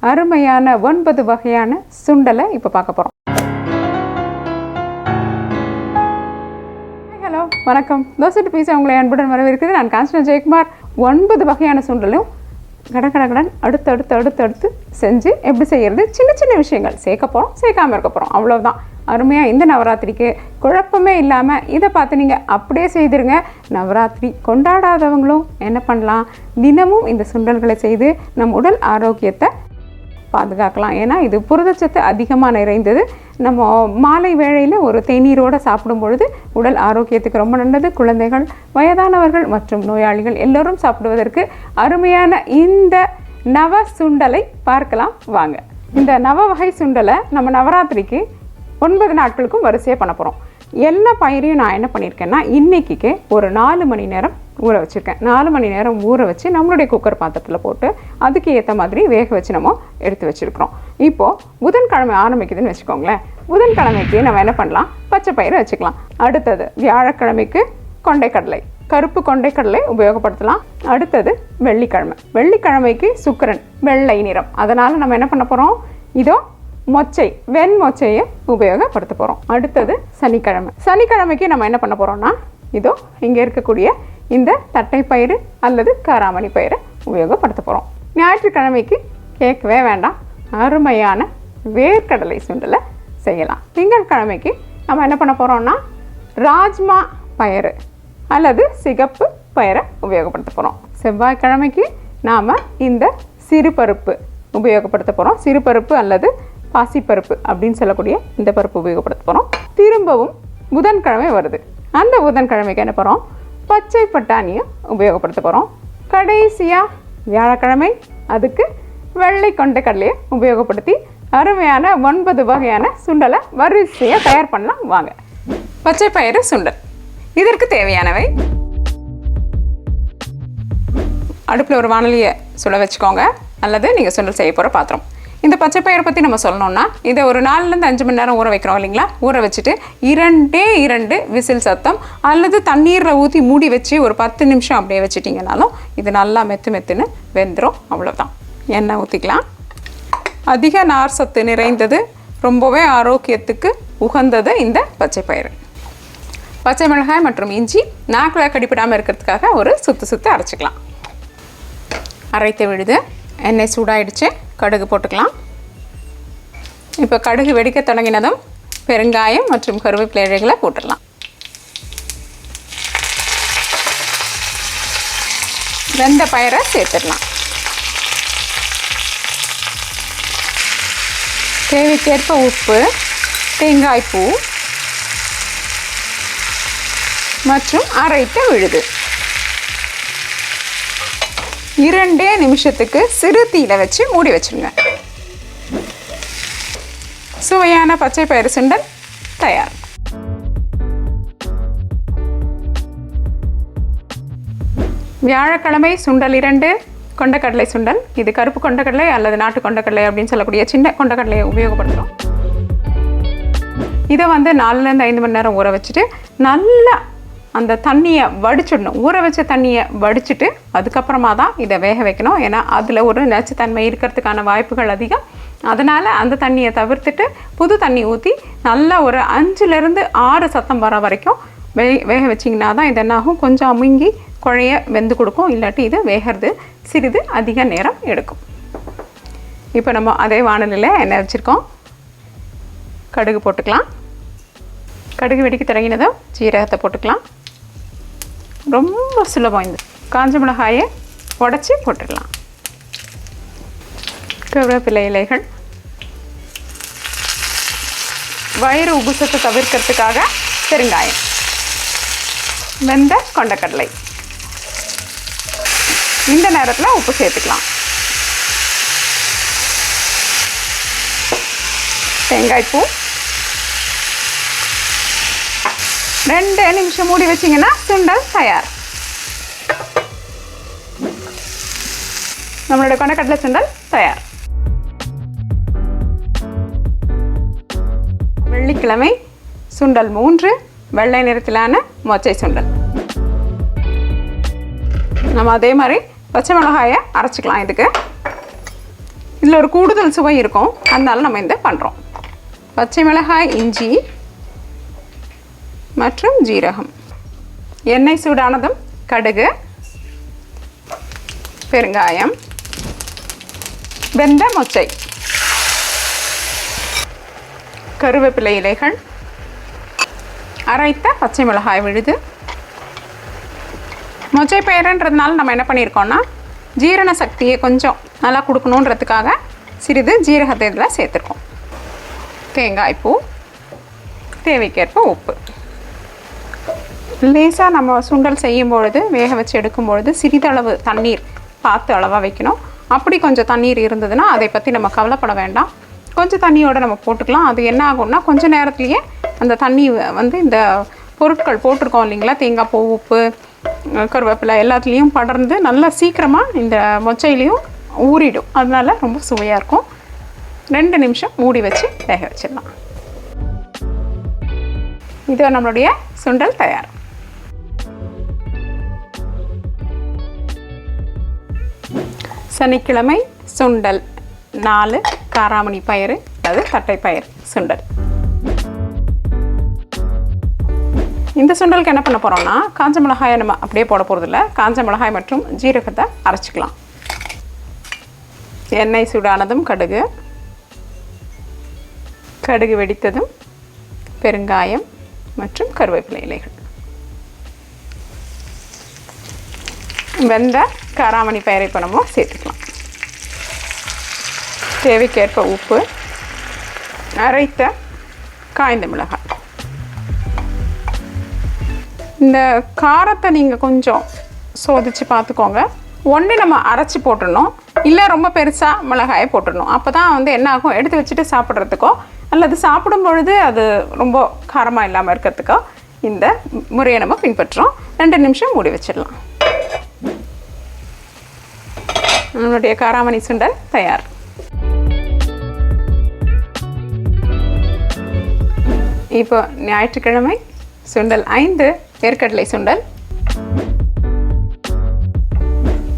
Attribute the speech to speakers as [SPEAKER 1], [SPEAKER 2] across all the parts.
[SPEAKER 1] அருமையான 9 வகையான சுண்டலை இப்போ பார்க்க போகிறோம். ஹலோ, வணக்கம். தோசை டு பீஸா உங்களை அன்புடன் வரவேற்கிறது. நான் கான்ஸ்டன்ட் ஜெயக்குமார். 9 வகையான சுண்டலும் கடகடகடன் அடுத்து செஞ்சு எப்படி செய்கிறது, சின்ன சின்ன விஷயங்கள் சேர்க்க போகிறோம், சேர்க்காமல் இருக்க போகிறோம், அவ்வளோதான். அருமையாக இந்த நவராத்திரிக்கு குழப்பமே இல்லாமல் இதை பார்த்து நீங்கள் அப்படியே செய்திருங்க. நவராத்திரி கொண்டாடாதவங்களும் என்ன பண்ணலாம், தினமும் இந்த சுண்டல்களை செய்து நம் உடல் ஆரோக்கியத்தை பாதுகாக்கலாம். ஏன்னா இது புரதச்சத்து அதிகமாக நிறைந்தது. நம்ம மாலை வேளையில் ஒரு தேநீரோடு சாப்பிடும் பொழுது உடல் ஆரோக்கியத்துக்கு ரொம்ப நல்லது. குழந்தைகள், வயதானவர்கள் மற்றும் நோயாளிகள் எல்லோரும் சாப்பிடுவதற்கு அருமையான இந்த நவ சுண்டலை பார்க்கலாம் வாங்க. இந்த நவ வகை சுண்டலை நம்ம நவராத்திரிக்கு 9 நாட்களுக்கும் வரிசையாக பண்ண போகிறோம். எல்லா பயிரையும் நான் என்ன பண்ணியிருக்கேன்னா, இன்றைக்கிக்கு ஒரு 4 மணி நேரம் ஊற வச்சுருக்கேன். 4 மணி நேரம் ஊற வச்சு நம்மளுடைய குக்கர் பாத்திரத்தில் போட்டு அதுக்கு ஏற்ற மாதிரி வேக வச்சு நம்ம எடுத்து வச்சுருக்கிறோம். இப்போது புதன்கிழமை ஆரம்பிக்குதுன்னு வச்சுக்கோங்களேன். புதன்கிழமைக்கு நம்ம என்ன பண்ணலாம், பச்சை பயிரை வச்சுக்கலாம். அடுத்தது வியாழக்கிழமைக்கு கொண்டைக்கடலை, கருப்பு கொண்டைக்கடலை உபயோகப்படுத்தலாம். அடுத்தது வெள்ளிக்கிழமைக்கு சுக்கிரன், வெள்ளை நிறம். அதனால் நம்ம என்ன பண்ண போகிறோம், இதோ மொச்சை, வெண்மொச்சையை உபயோகப்படுத்த போகிறோம். அடுத்தது சனிக்கிழமைக்கு நம்ம என்ன பண்ண போகிறோம்னா, இதோ இங்கே இருக்கக்கூடிய இந்த தட்டைப்பயிறு அல்லது காராமணி பயிரை உபயோகப்படுத்த போகிறோம். ஞாயிற்றுக்கிழமைக்கு கேட்கவே வேண்டாம், அருமையான வேர்க்கடலை சுண்டலை செய்யலாம். திங்கட்கிழமைக்கு நம்ம என்ன பண்ண போகிறோம்னா, ராஜ்மா பயிறு அல்லது சிகப்பு பயிரை உபயோகப்படுத்த போகிறோம். செவ்வாய்க்கிழமைக்கு நாம் இந்த சிறுபருப்பு உபயோகப்படுத்த போகிறோம். சிறுபருப்பு அல்லது பாசிப்பருப்பு அப்படின்னு சொல்லக்கூடிய இந்த பருப்பு உபயோகப்படுத்த போகிறோம். திரும்பவும் புதன்கிழமை வருது. அந்த புதன்கிழமைக்கு என்ன போகிறோம், பச்சை பட்டாணியை உபயோகப்படுத்த போகிறோம். கடைசியாக வியாழக்கிழமை அதுக்கு வெள்ளை கொண்டைக்கடலையை உபயோகப்படுத்தி அருமையான 9 வகையான சுண்டலை வரிசையாக தயார் பண்ணலாம் வாங்க. பச்சை பயிறு சுண்டல். இதற்கு தேவையானவை, அடுப்பில் ஒரு வானலியை சுட வச்சுக்கோங்க அல்லது நீங்கள் சுண்டல் செய்ய போகிற பாத்திரம். இந்த பச்சை பயிரை பற்றி நம்ம சொல்லணும்னா, இதை ஒரு 4-5 மணி நேரம் ஊற வைக்கிறோம் இல்லைங்களா. ஊற வச்சுட்டு 2 விசில் சத்தம் அல்லது தண்ணீரில் ஊற்றி மூடி வச்சு ஒரு 10 நிமிஷம் அப்படியே வச்சுட்டிங்கனாலும் இது நல்லா மெத்துன்னு வெந்துடும். அவ்வளோதான். எண்ணெய் ஊற்றிக்கலாம். அதிக நார் சத்து நிறைந்தது, ரொம்பவே ஆரோக்கியத்துக்கு உகந்தது இந்த பச்சை பயிறு. பச்சை மிளகாய் மற்றும் இஞ்சி நாக்கில் கடிப்படாமல் இருக்கிறதுக்காக ஒரு சுத்து அரைச்சிக்கலாம். அரைத்து விழுது. எண்ணெய் சூடாயிடுச்சு. கடுகு போட்டுக்கலாம். இப்போ கடுகு வெடிக்க தொடங்கினதும் பெருங்காயம் மற்றும் கருவேப்பிலை இலைகளை போட்டுடலாம். வெந்த பயிரை சேர்த்துடலாம். தேவைக்கேற்ப உப்பு, தேங்காய் பூ மற்றும் அரைத்த விழுது. 2 நிமிஷத்துக்கு சிறு தீயில வச்சு மூடி வச்சுருங்க. சுவையான பச்சை பயிறு சுண்டல் தயார். வியாழக்கிழமை சுண்டல் 2, கொண்டைக்கடலை சுண்டல். இது கருப்பு கொண்டைக்கடலை அல்லது நாட்டு கொண்டைக்கடலை அப்படின்னு சொல்லக்கூடிய சின்ன கொண்டைக்கடலையை உபயோகப்படுத்துகிறோம். இதை 4-5 மணி நேரம் ஊற வச்சுட்டு நல்லா அந்த தண்ணியை வடிச்சிடணும். ஊற வச்ச தண்ணியை வடிச்சிட்டு அதுக்கப்புறமா தான் இதை வேக வைக்கணும். ஏன்னா அதில் ஒரு நச்சுத்தன்மை இருக்கிறதுக்கான வாய்ப்புகள் அதிகம். அதனால் அந்த தண்ணியை தவிர்த்துட்டு புது தண்ணி ஊற்றி நல்லா ஒரு 5-6 சத்தம் வர வரைக்கும் வேக வச்சிங்கன்னா தான் இது என்னாகும், கொஞ்சம் அமுங்கி குழைய வெந்து கொடுக்கும். இல்லாட்டி இது வேகிறது சிறிது அதிக நேரம் எடுக்கும். இப்போ நம்ம அதே வானலில் எண்ணெய் வச்சுருக்கோம். கடுகு போட்டுக்கலாம். கடுகு வெடிக்க தொடங்கினதும் ஜீரகத்தை போட்டுக்கலாம். ரொம்ப சுலபம். இந்த காஞ்ச மிளகாயை உடச்சி போட்டுடலாம். கருவேப்பிலை இலைகள். வயிறு உபுசத்தை தவிர்க்கிறதுக்காக பெருங்காயம். வெந்த கொண்டைக்கடலை. இந்த நேரத்தில் உப்பு சேர்த்துக்கலாம். தேங்காய் பூ. 2 நிமிஷம் மூடி வச்சிங்கன்னா சுண்டல் தயார். நம்மளோட கொண்டைக்கடலை சுண்டல் தயார். வெள்ளிக்கிழமை சுண்டல் 3, வெள்ளை நிறத்திலான மொச்சை சுண்டல். நம்ம அதே மாதிரி பச்சை மிளகாயை அரைச்சிக்கலாம். இதுக்கு இதில் ஒரு கூடுதல் சுவை இருக்கும், அதனால நம்ம இந்த பண்ணுறோம். பச்சை மிளகாய், இஞ்சி மற்றும் ஜீரகம். எண்ணெய் சூடானதும் கடுகு, பெருங்காயம், வெந்த மொச்சை, கருவேப்பிலை இலைகள், அரைத்த பச்சை மிளகாய் விழுது. மொச்சை பயிறுன்றதுனால நம்ம என்ன பண்ணியிருக்கோம்னா ஜீரண சக்தியை கொஞ்சம் நல்லா கொடுக்கணுன்றதுக்காக சிறிது ஜீரகத்தை இதில் சேர்த்துருக்கோம். தேங்காய் பூ, தேவைக்கேற்ப உப்பு. லேசாக நம்ம சுண்டல் செய்யும் பொழுது, வேக வச்சு எடுக்கும் பொழுது சிறிதளவு தண்ணீர் பார்த்து அளவாக வைக்கணும். அப்படி கொஞ்சம் தண்ணீர் இருந்ததுன்னா அதை பற்றி நம்ம கவலைப்பட வேண்டாம். கொஞ்சம் தண்ணியோடு நம்ம போட்டுக்கலாம். அது என்ன ஆகும்னா கொஞ்சம் நேரத்துலேயே அந்த தண்ணி வந்து இந்த பொருட்கள் போட்டிருக்கோம் இல்லைங்களா, தேங்காய் பூ, உப்பு, கருவேப்பிலை எல்லாத்துலேயும் படர்ந்து நல்லா சீக்கிரமாக இந்த மொச்சையிலையும் ஊறிடும். அதனால ரொம்ப சுவையாக இருக்கும். 2 நிமிஷம் மூடி வச்சு வேக வச்சிடலாம். இது நம்மளுடைய சுண்டல் தயார். சனிக்கிழமை சுண்டல் 4 காராமணி பயிறு அது தட்டைப்பயிர் சுண்டல். இந்த சுண்டலுக்கு என்ன பண்ண போகிறோம்னா காஞ்ச மிளகாயை நம்ம அப்படியே போட போகிறதில்ல. காஞ்ச மிளகாய் மற்றும் ஜீரகத்தை அரைச்சிக்கலாம். எண்ணெய் சூடானதும் கடுகு, கடுகு வெடித்ததும் பெருங்காயம் மற்றும் கருவேப்பிலை இலைகள், வெந்த காராமணி பயிரை இப்போ நம்ம சேர்த்துக்கலாம். தேவைக்கேற்ப உப்பு, அரைத்த காய்ந்த மிளகாய். இந்த காரத்தை நீங்கள் கொஞ்சம் சோதித்து பார்த்துக்கோங்க. ஒன்று நம்ம அரைச்சி போட்டுடணும், இல்லை ரொம்ப பெருசாக மிளகாயை போட்டுடணும். அப்போ தான் வந்து என்ன ஆகும், எடுத்து வச்சுட்டு சாப்பிட்றதுக்கோ அல்லது சாப்பிடும் பொழுது அது ரொம்ப காரமாக இல்லாமல் இருக்கிறதுக்கோ இந்த முறையை நம்ம பின்பற்றுறோம். 2 நிமிஷம் மூடி வச்சிடலாம். நம்மளுடைய காராமணி சுண்டல் தயார். இப்போ ஞாயிற்றுக்கிழமை சுண்டல் 5 வேர்க்கடலை சுண்டல்.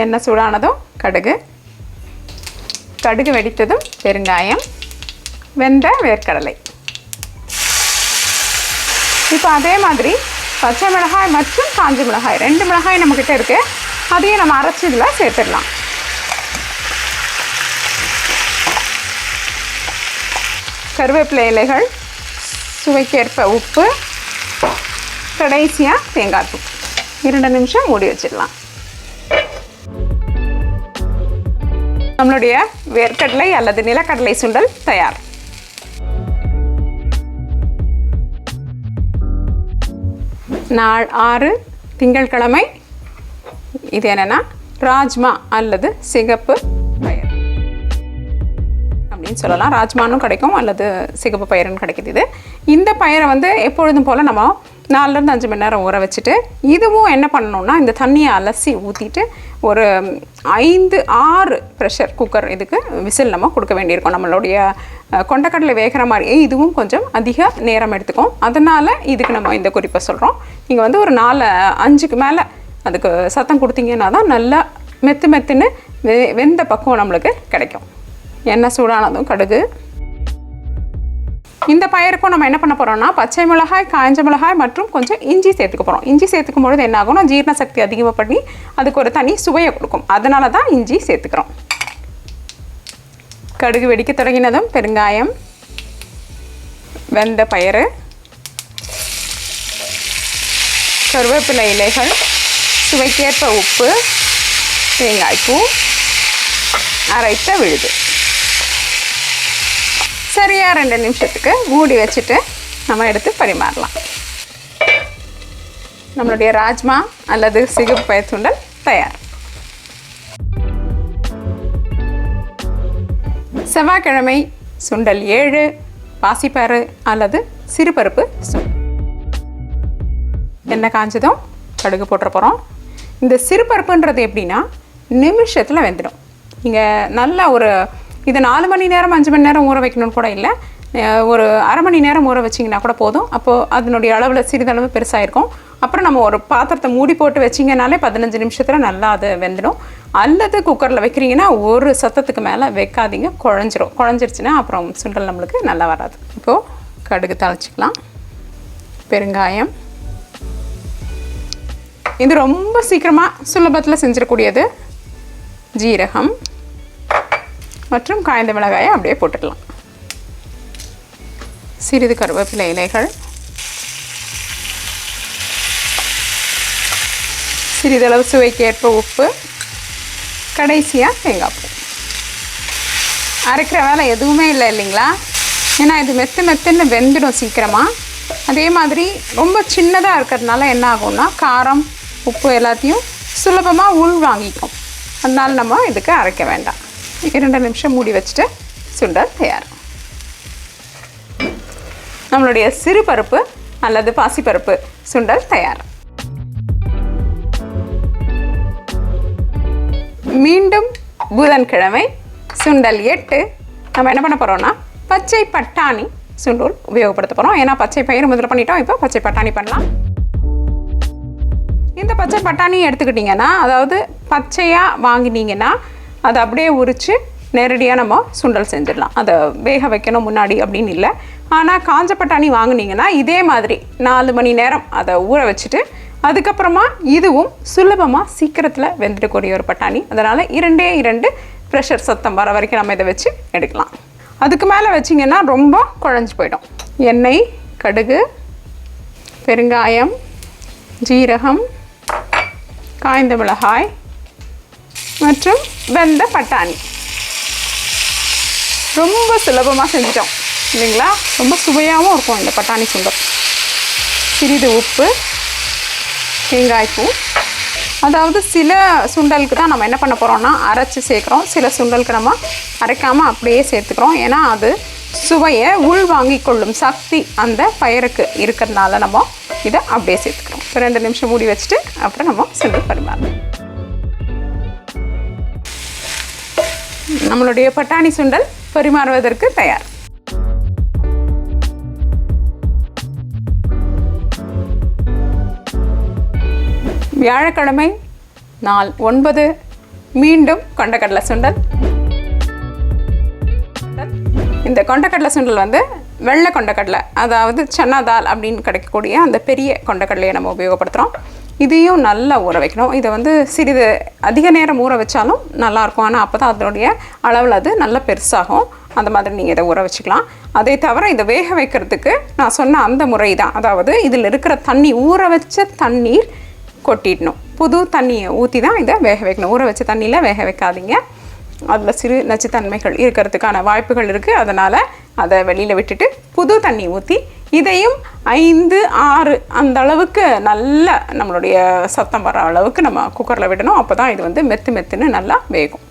[SPEAKER 1] எண்ணெய் சூடானதும் கடுகு, கடுகு வெடித்ததும் பெருங்காயம், வெந்த வேர்க்கடலை. இப்போ அதே மாதிரி பச்சை மிளகாய் மற்றும் காஞ்ச மிளகாய் 2 மிளகாய் நம்மக்கிட்ட இருக்குது. அதையும் நம்ம அரைச்சி இதில் சேர்த்துடலாம். கருவேப்பிலை இலைகள், சுவைக்கேற்ப உப்பு, கடைசியாக தேங்காய் பூ. 2 நிமிஷம் மூடி வச்சிடலாம். நம்மளுடைய வேர்க்கடலை அல்லது நிலக்கடலை சுண்டல் தயார். நாள் 6 திங்கட்கிழமை. இது என்னென்னா ராஜ்மா அல்லது சிகப்பு பயிர் அப்படின்னு சொல்லலாம். ராஜ்மானும் கிடைக்கும் அல்லது சிகப்பு பயிர்னு கிடைக்கிது. இந்த பயிரை வந்து எப்பொழுதும் போல் நம்ம 4லேருந்து 5 மணி நேரம் ஊற வச்சுட்டு, இதுவும் என்ன பண்ணணும்னா இந்த தண்ணியை அலசி ஊற்றிட்டு ஒரு 5-6 ப்ரெஷர் குக்கர் இதுக்கு விசில் நம்ம கொடுக்க வேண்டியிருக்கும். நம்மளுடைய கொண்டக்கடலை வேகிற மாதிரியே இதுவும் கொஞ்சம் அதிக நேரம் எடுத்துக்கும். அதனால் இதுக்கு நம்ம இந்த குறிப்பை சொல்கிறோம். நீங்கள் வந்து ஒரு 4-5க்கு மேலே அதுக்கு சத்தம் கொடுத்தீங்கன்னா தான் நல்லா மெத்துன்னு வெந்த பக்குவம் நம்மளுக்கு கிடைக்கும். எண்ணெய் சூடானதும் கடுகு. இந்த பயிருக்கும் நம்ம என்ன பண்ண போகிறோம்னா பச்சை மிளகாய், காய்ஞ்ச மிளகாய் மற்றும் கொஞ்சம் இஞ்சி சேர்த்துக்க போகிறோம். இஞ்சி சேர்த்துக்கும் பொழுது என்ன ஆகும்னா ஜீரண சக்தி அதிகமாக பண்ணி அதுக்கு ஒரு தனி சுவையை கொடுக்கும். அதனால தான் இஞ்சி சேர்த்துக்கிறோம். கடுகு வெடிக்க தொடங்கினதும் பெருங்காயம், வெந்த பயிறு, கருவேப்பிலை இலைகள், சுவைக்கேற்ப உப்பு, தேங்காய் பூ, அரைத்த விழுது. சரியாக 2 நிமிஷத்துக்கு மூடி வச்சுட்டு நம்ம எடுத்து பரிமாறலாம். நம்மளுடைய ராஜ்மா அல்லது சிகப்பு பயிர் சுண்டல் தயார். செவ்வாய்க்கிழமை சுண்டல் 7 பாசிப்பயிறு அல்லது சிறுபருப்பு சுண்டல். எண்ணெய் காஞ்சதும் கடுகு போட்டுற போகிறோம். இந்த சிறுபருப்புன்றது எப்படின்னா நிமிஷத்தில் வெந்துடும். நீங்கள் நல்லா ஒரு இது 4 மணி நேரம் 5 மணி நேரம் ஊற வைக்கணும்னு கூட இல்லை. ஒரு அரை மணி நேரம் ஊற வச்சிங்கன்னா கூட போதும். அப்போது அதனுடைய அளவில் சிறிதளவு பெருசாக இருக்கும். அப்புறம் நம்ம ஒரு பாத்திரத்தை மூடி போட்டு வச்சிங்கனாலே 15 நிமிஷத்தில் நல்லா அது வெந்துடும். அல்லது குக்கரில் வைக்கிறீங்கன்னா ஒரு சத்தத்துக்கு மேலே வைக்காதீங்க, குழஞ்சிருச்சுன்னா அப்புறம் சுண்டல் நம்மளுக்கு நல்லா வராது. இப்போது கடுகு தாளிச்சிக்கலாம். பெருங்காயம், இது ரொம்ப சீக்கிரமாக சுலபத்தில் செஞ்சிடக்கூடியது. ஜீரகம் மற்றும் காய்ந்த மிளகாயை அப்படியே போட்டுக்கலாம். சிறிது கருவேப்பிலை இலைகள், சிறிதளவு சுவைக்கு ஏற்ப உப்பு, கடைசியாக தேங்காய் பூ. அரைக்கிற வேலை எதுவுமே இல்லை இல்லைங்களா? ஏன்னா இது மெத்துன்னு வெந்துடும் சீக்கிரமாக. அதே மாதிரி ரொம்ப சின்னதாக இருக்கிறதுனால என்ன ஆகும்னா காரம் உப்பு எல்லாத்தையும் சுலபமாக உள் வாங்கிக்கும். அதனால நம்ம இதுக்கு அரைக்க வேண்டாம். 2 நிமிஷம் மூடி வச்சுட்டு சுண்டல் தயார். நம்மளுடைய சிறு பருப்பு அல்லது பாசிப்பருப்பு சுண்டல் தயார். மீண்டும் புதன்கிழமை சுண்டல் 8 நம்ம என்ன பண்ண போகிறோம்னா பச்சை பட்டாணி சுண்டல் உபயோகப்படுத்த போகிறோம். ஏன்னா பச்சை பயிர் முதல்ல பண்ணிட்டோம், இப்போ பச்சை பட்டாணி பண்ணலாம். இந்த பச்சை பட்டாணி எடுத்துக்கிட்டிங்கன்னா, அதாவது பச்சையாக வாங்கினீங்கன்னா அதை அப்படியே உரித்து நேரடியாக நம்ம சுண்டல் செஞ்சிடலாம். அதை வேக வைக்கணும் முன்னாடி அப்படின்னு இல்லை. ஆனால் காஞ்ச பட்டாணி வாங்கினீங்கன்னா இதே மாதிரி 4 மணி நேரம் அதை ஊற வச்சுட்டு அதுக்கப்புறமா இதுவும் சுலபமாக சீக்கிரத்தில் வெந்துடக்கூடிய ஒரு பட்டாணி. அதனால் 2 ப்ரெஷர் சத்தம் வர வரைக்கும் நம்ம இதை வச்சு எடுக்கலாம். அதுக்கு மேலே வச்சிங்கன்னா ரொம்ப குழஞ்சி போயிடும். எண்ணெய், கடுகு, பெருங்காயம், ஜீரகம், காய்ந்த மிளகாய் மற்றும் வெந்த பட்டாணி. ரொம்ப சுலபமாக செஞ்சிட்டோம் இல்லைங்களா? ரொம்ப சுவையாகவும் இருக்கும் இந்த பட்டாணி சுண்டல். சிறிது உப்பு, தேங்காய்ப்பூ. அதாவது சில சுண்டலுக்கு தான் நம்ம என்ன பண்ண போகிறோம்னா அரைச்சி சேர்க்குறோம். சில சுண்டலுக்கு நம்ம அரைக்காமல் அப்படியே சேர்த்துக்கிறோம். ஏன்னா அது சுவையை உள் வாங்கி கொள்ளும் சக்தி அந்த பயிருக்கு இருக்கிறதுனால நம்ம இதை அப்படியே சேர்த்துக்கிறோம். 2 நிமிஷம் மூடி வச்சுட்டு அப்புறம் நம்ம சுண்டல் பரிமாறணும். நம்மளுடைய பட்டாணி சுண்டல் பரிமாறுவதற்கு தயார். வியாழக்கிழமை நாள் 9 மீண்டும் கொண்டக்கடலை சுண்டல். இந்த கொண்டக்கடலை சுண்டல் வந்து வெள்ளை கொண்டக்கடலை, அதாவது சன்னா தால் அப்படின்னு கிடைக்கக்கூடிய அந்த பெரிய கொண்டக்கடலையை நம்ம உபயோகப்படுத்துகிறோம். இதையும் நல்லா ஊற வைக்கணும். இதை வந்து சிறிது அதிக நேரம் ஊற வச்சாலும் நல்லாயிருக்கும். ஆனால் அப்போ தான் அதனுடைய அளவில் அது நல்லா பெருசாகும். அந்த மாதிரி நீங்கள் இதை ஊற வச்சுக்கலாம். அதை தவிர இதை வேக வைக்கிறதுக்கு நான் சொன்ன அந்த முறை தான். அதாவது இதில் இருக்கிற தண்ணி, ஊற வச்ச தண்ணீர் கொட்டிடணும். புது தண்ணியை ஊற்றி தான் இதை வேக வைக்கணும். ஊற வச்ச தண்ணியில் வேக வைக்காதீங்க. அதில் சிறு நச்சுத்தன்மைகள் இருக்கிறதுக்கான வாய்ப்புகள் இருக்குது. அதனால் அதை வெளியில் விட்டுட்டு புது தண்ணி ஊற்றி இதையும் 5-6 அந்த அளவுக்கு நல்ல நம்மளுடைய சத்தம் வர அளவுக்கு நம்ம குக்கரில் விடணும். அப்போ தான் இது வந்து மெத்துன்னு நல்லா வேகும்.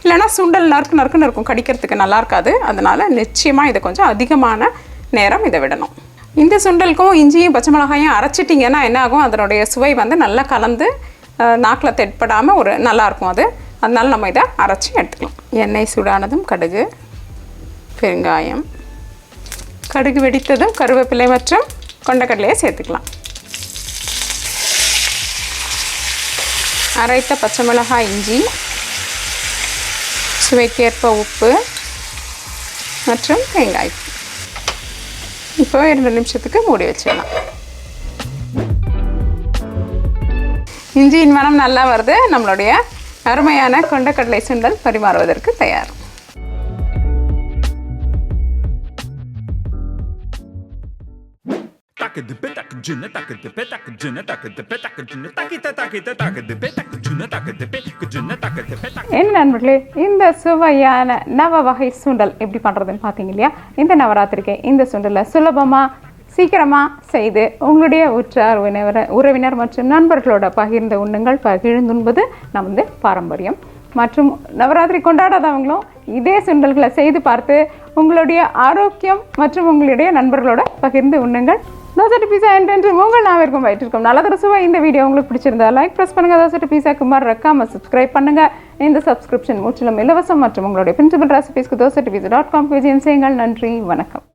[SPEAKER 1] இல்லைனா சுண்டல் நறுக்குன்னு இருக்கும், கடிக்கிறதுக்கு நல்லா இருக்காது. அதனால் நிச்சயமாக இதை கொஞ்சம் அதிகமான நேரம் இதை விடணும். இந்த சுண்டலுக்கும் இஞ்சியும் பச்சை மிளகாயும் அரைச்சிட்டிங்கன்னா என்ன ஆகும், அதனுடைய சுவை வந்து நல்லா கலந்து நாக்கில் தெட்படாமல் ஒரு நல்லாயிருக்கும் அது. அதனால் நம்ம இதை அரைச்சி எடுத்துக்கலாம். எண்ணெய் சூடானதும் கடுகு, பெருங்காயம், கடுகு வெடித்ததும் கருவேப்பிலை மற்றும் கொண்டக்கடலையை சேர்த்துக்கலாம். அரைத்த பச்சை மிளகாய், இஞ்சி, சுவைக்கேற்ப உப்பு மற்றும் தேங்காய். இப்போ 2 நிமிஷத்துக்கு மூடி வச்சிடலாம். இஞ்சியின் மனம் நல்லா வருது. நம்மளுடைய அருமையான கொண்டக்கடலை சுண்டல் பரிமாறுவதற்கு தயார். என்ன நண்பர்களே, இந்த சுவையான நவ வகை சுண்டல் எப்படி பண்ணுறதுன்னு பார்த்தீங்க இல்லையா? இந்த நவராத்திரிக்கு இந்த சுண்டலை சுலபமாக சீக்கிரமாக செய்து உங்களுடைய உற்றார் உறவினர் மற்றும் நண்பர்களோட பகிர்ந்து உண்ணுங்கள். பகிர்ந்துண்பது நமது பாரம்பரியம். மற்றும் நவராத்திரி கொண்டாடாதவங்களும் இதே சுண்டல்களை செய்து பார்த்து உங்களுடைய ஆரோக்கியம் மற்றும் உங்களுடைய நண்பர்களோட பகிர்ந்து உண்ணுங்கள். தோசை பீஸா என்று உங்கள் நாவிற்கும் வயிற்றிருக்கும் நல்லதொரு சுவை. இந்த வீடியோ உங்களுக்கு பிடிச்சிருந்தா லைக் ப்ரெஸ் பண்ணுங்கள். தோசை பீஸாக்கு மறக்காம சப்ஸ்கிரைப் பண்ணுங்கள். இந்த சப்ஸ்கிரிப்ஷன் முற்றிலும் இலவசம். மற்றும் உங்களுடைய பிரின்சிபல் ரெசிபீஸ்க்கு dosa@pizza.com விஜயம் செய்யுங்கள். நன்றி, வணக்கம்.